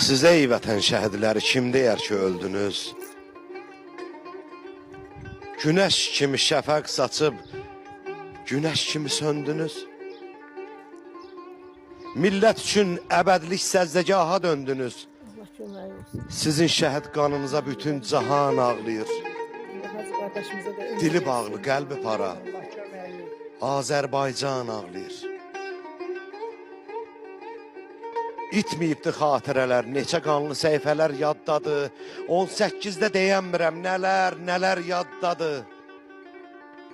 Sizə ey vətən şəhidləri kim deyər ki öldünüz? Günəş kimi şəfəq saçıb, günəş kimi söndünüz. Millət üçün əbədlik səzdəgaha döndünüz. Sizin şəhid qanınıza bütün cahan ağlayır. Dili bağlı, qəlbi para, Azərbaycan ağlayır. İtməyibdi xatirələr, neçə qanlı səhifələr yaddadır. 18-də deyəmirəm, nələr yaddadır.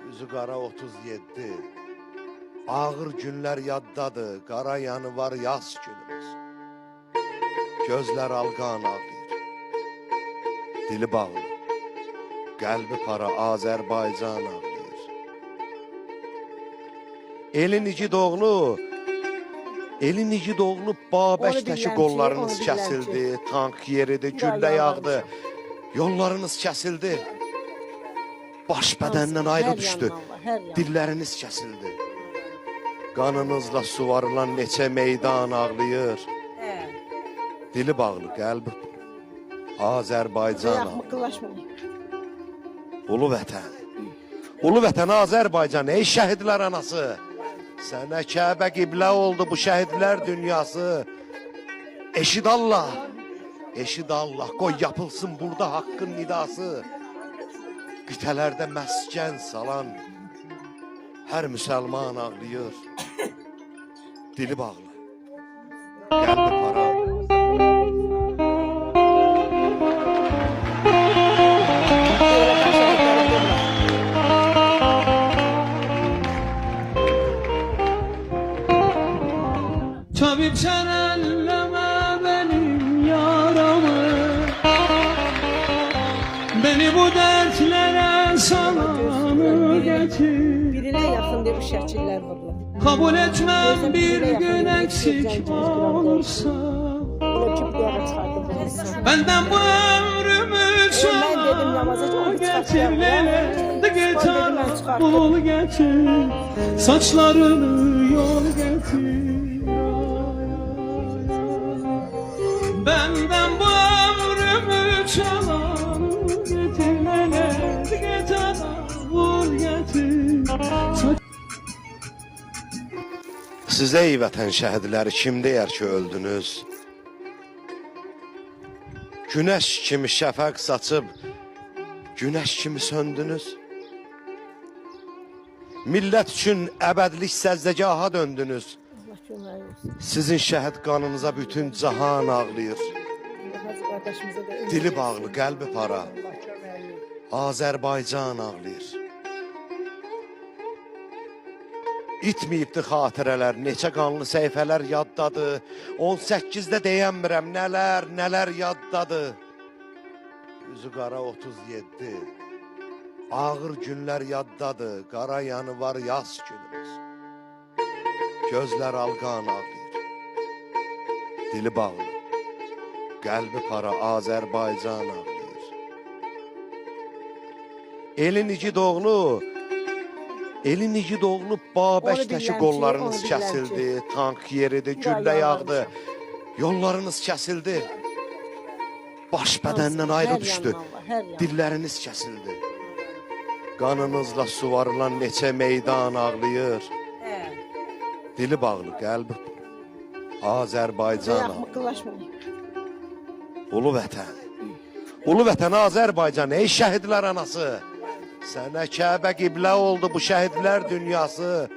Üzü qara 37, ağır günlər yaddadır. Qara yanı var yaz günümüz. Gözlər alqan ağlayır. Dili bağlı, qəlbi para, Azərbaycan ağlayır. Elin igid oğlu, Babək təki qollarınız kəsildi, tank yeridir, güllə yağdı, yollarınız kəsildi, baş bədəndən ayrı düşdü, dilləriniz kəsildi. Qanınızla suvarılan neçə meydan ağlayır, dili bağlı, qəlbi Azərbaycan ağlayır. Ulu vətən Azərbaycan, ey şəhidlər anası, sənə Kəbə qiblə oldu bu şəhidlər dünyası. Eşid Allah, qoy yapılsın burada haqqın nidası. Qitələrdə məskən salan hər müsəlman ağlayır. Dili bağlı, qəlbi para. Tabip sen elleme benim yaramı, beni bu dertlere salanı getir. Birine yaxındır bu şəkillər var. Kabul etmem bir gün eksik olursa, benden bu ömrümü çala getir. Leylendi gitar bul getir, saçlarını yol getir. Benden bu ömrümü çalan getir, leylendi gitar bul getir. Sizə ey vətən şəhidləri kim deyər ki öldünüz? Günəş kimi şəfəq saçıb, günəş kimi söndünüz. Millət üçün əbədlik səzdəgaha döndünüz. Sizin şəhid qanınıza bütün cahan ağlayır. Dili bağlı, qəlbi para, Azərbaycan ağlayır. İtməyibdi xatirələr, neçə qanlı səhifələr yaddadır. 18-də deyəmirəm, nələr yaddadır. Üzü qara 37, ağır günlər yaddadır. Qara yanı var yaz günümüz. Gözlər alqan ağlayır. Dili bağlı, qəlbi para, Azərbaycan ağlayır. Elin igid oğlu, Babək təki qollarınız kəsildi, tank yeridir, güllə yağdı, yollarınız kəsildi, baş bədəndən ayrı düşdü, dilləriniz kəsildi. Qanınızla suvarılan neçə meydan ağlayır, dili bağlı, qəlbi Azərbaycan ağlayır. Ulu vətən Azərbaycan, ey şəhidlər anası, sənə Kəbə qiblə oldu bu şəhidlər dünyası.